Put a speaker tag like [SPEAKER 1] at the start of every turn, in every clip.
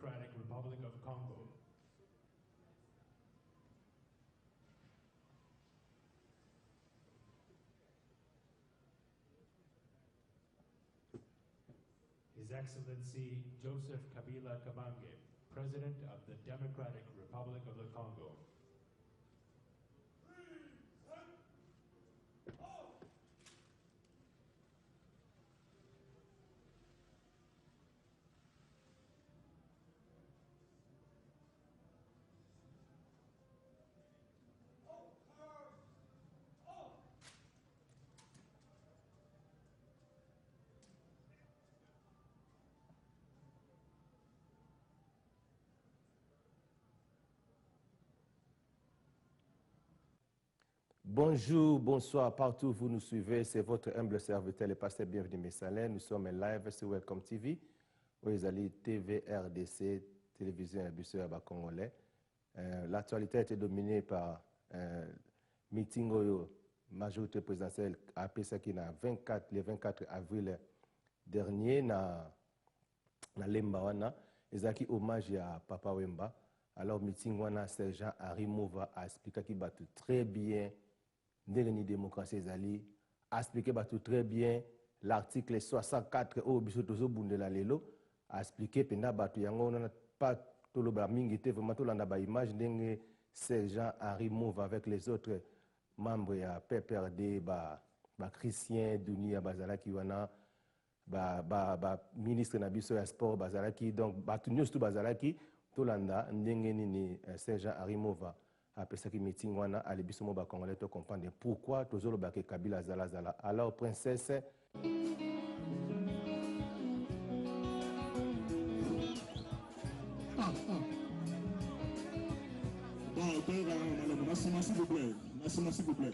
[SPEAKER 1] Democratic Republic of Congo. His Excellency Joseph Kabila Kabange, President of the Democratic Republic of the Congo.
[SPEAKER 2] Bonjour, bonsoir, partout où vous nous suivez, c'est votre humble serviteur, le pasteur Bienvenu Messalin. Nous sommes en live sur Welcome TV, où vous allez TV, RDC, télévision et congolais. L'actualité a été dominée par meeting majorité présidentielle à Pesaki le 24 avril dernier na Lembawana. Ils ont hommage à Papa Wemba. Alors, meeting wana Sergent Henri Mova a expliqué qu'il battu très bien Ndengeni démocratie Zali, a expliqué très bien l'article 64 au Bisotozo Bundela Lelo, a expliqué que yango n'a pas tout le mingi était vraiment tout l'anda ba image ndenge Sergent Henri Mova avec les autres membres ya PPRD ba Christian Dunia Bazalaki wana ministre na biso ya sport Bazalaki donc batu nyos tout Bazalaki tout l'anda ndenge nini Sergent Henri Mova après ce meeting wana ali biso mo ba congolais to comprendre pourquoi tozolo ba ke Kabila zala zala. Alors princesse
[SPEAKER 3] Merci s'il vous plaît. Merci s'il vous plaît.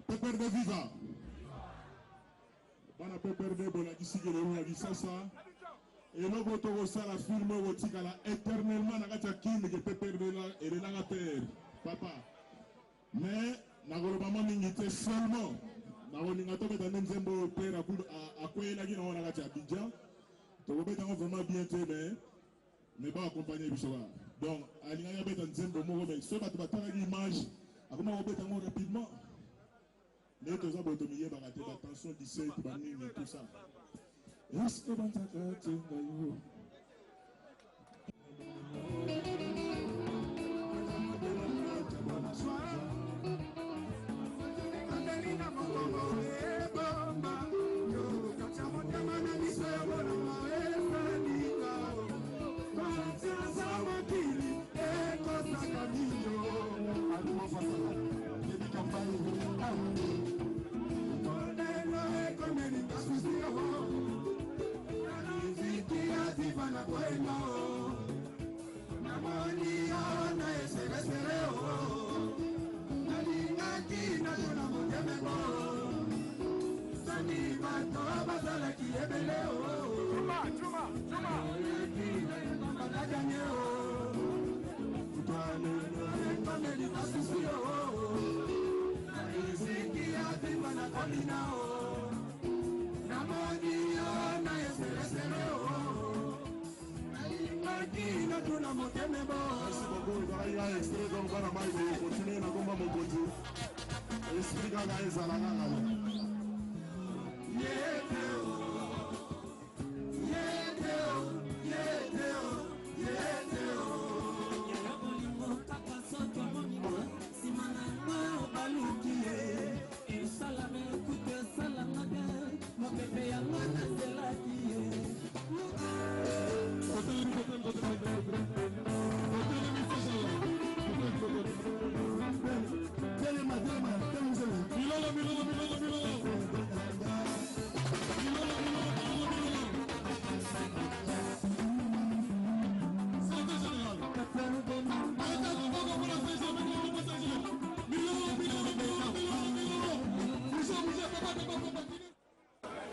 [SPEAKER 3] PPRD viva. Bana PPRD bona kisigele una gisasa. Et nous avons ça la film éternellement dans la kinde que PPRD et de la terre, papa. Mais nous avons n'ingité seulement. Nous avons n'ingité dans Nzembo père à quoi il a dit dans la Abidjan. Nous avons vraiment bien aimé, mais pas accompagné Bichoua. Donc, à l'ingaya dans Nzembo mais ce bateau battant l'image, à comment on peut t'en rapidement. Les deux hommes automisés par attention 17 tout ça. Est-ce que dans ta tête, tu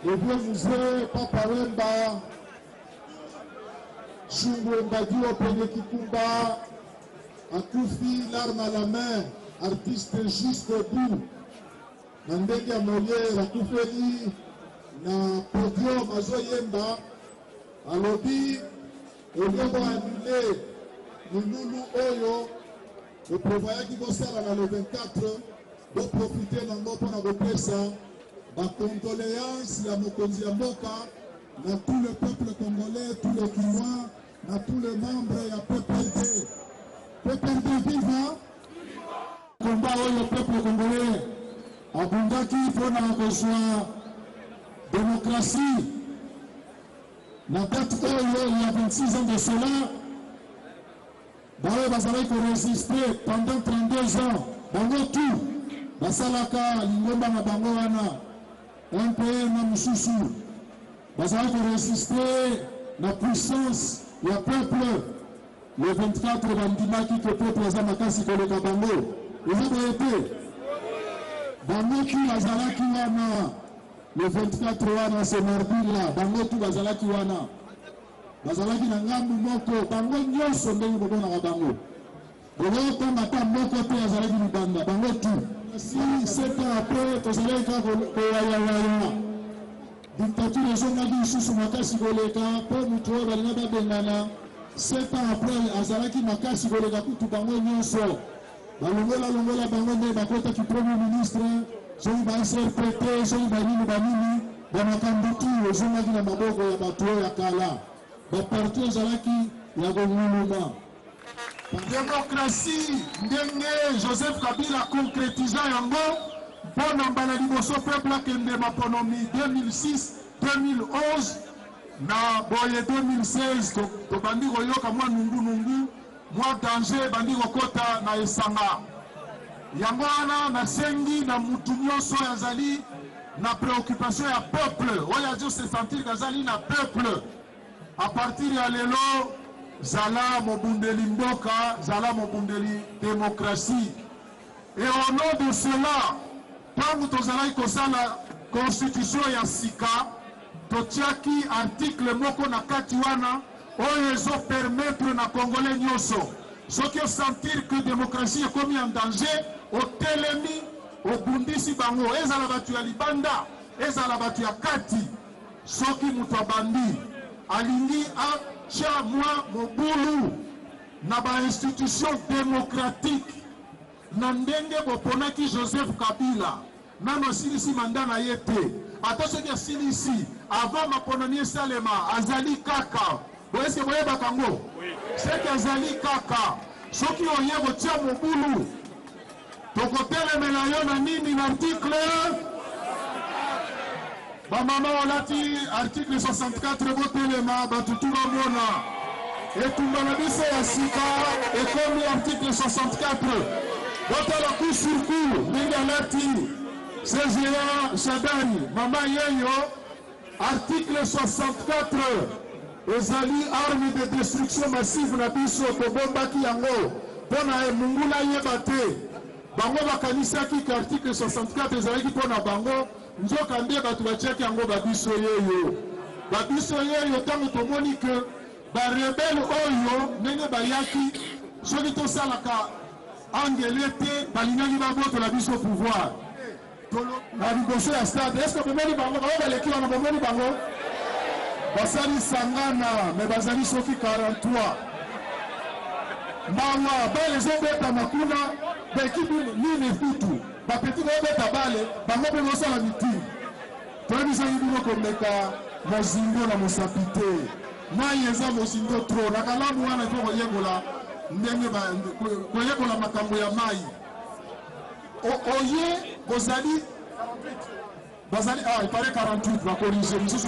[SPEAKER 4] Le vieux musée Papa Wemba, Chungwemba Dio Pene Kikumba, Akoufi, l'arme à la main, artiste juste debout. Nandenge Molière, Akoufeli, na podium Azoyemba, alobi oliongo annulé Lululu Oyo, le prévoyant qui va faire le 24, pour profiter d'un mot pour la ça, ma condoléance, la mokonzi ya mboka, na tout le peuple congolais, tous les Kinois, na tous les membres ya PPRD. PPRD viva! Combat le peuple congolais, abundaki pour na rejoindre démocratie. La date il y a 26 ans de cela, Bawe bazalaki ko résister pendant 32 ans. Bango tout. Basalaka lingomba na bango wana. MPR na mususu. Bazalaki ko résister na puissance ya peuple. Le 24 bandimaki que peuple za makasi koleka bango. Eza boyete. Bango ki bazalaki wana. Le 24 wana c'est mardi là. Bango tout bazalaki wana. Bazalaki na ngambu moko bango nyonso ndenge bomonaka bango boloko mata moko te azalaki libanda bango tu si 7 ans après tozalaki kaka koyayaya dictature ezongaki lisusu makasi koleka mpo motu oyo balinga babengana 7 ans après azalaki makasi koleka kutu bango nyonso balongola bango nde bakotaki premier ministre soki ba-SRPT soki banini bamakambo tu ezongaki na maboko ya bato oyo ya kala partout ezalaki ya konguluma démocratie ndenge Joseph Kabila concrétisa yango mpona mbala liboso peuple akende maponomi 2006 2011 na boye 2016 tobandi koyoka mwa nungunungu mwa danger bandi kokota na esanga yango wana nasengi na mutu nyonso azali na préoccupation ya peuple oyo azo se sentir kazali na peuple. À partir de l'élo, Zala Mobundeli Mboka, Zala Mobundeli démocratie. Et au nom de cela, quand nous avons la constitution ya Sika, Totiaki article Moko na Katiwana, oyo permettre na Congolais nyoso. Ceux qui sentir que la démocratie est commis en danger, au Telemi, au Bundisi Bango, ezala batu ya Libanda, ezala batu ya Kati, ceux qui mutabandi. Alingi acha mwa mobulu na ba institution démocratique na ndenge boponaki Joseph Kabila nano silisi manda na yete atoseki ya silisi avant maponani esalema azali kaka boyeske boyeba kango seki azali kaka soki oye kotia mobulu tokotelemela yo na nini na article Bamama olati article 64 botelema batutuba mona etumbala biso ya sika ekomi article 64 botala coup sur coup ndenge alati CGA Shadari mama yeyo article 64 ezali arme de destruction massive na biso tobombaki yango mpona emungula yeba te bango bakanisaki ka article 64 ezalaki mpona bango nzoka nde bato batiaki yango babiso yeyo ntango tomoni ke barebele oyo ndenge bayaki soki tosalaka angele te balingaki babotola biso pouvoir na liboso ya stade eske bomoni bango bango baleki wana bomoni bango basali sangana me bazali soki 43 mawa bale ezobetama kuna baekipe nini futu bapeti bayobeta bale bango mpe bosala mitini toyebisaki bino komeka mozingo na mosapi te mai eza mozingo tro na kalamu wana ifo koyekola ndenge koyekola makambo ya mai oye bozali bazali il paraît 48 bakorige mosusu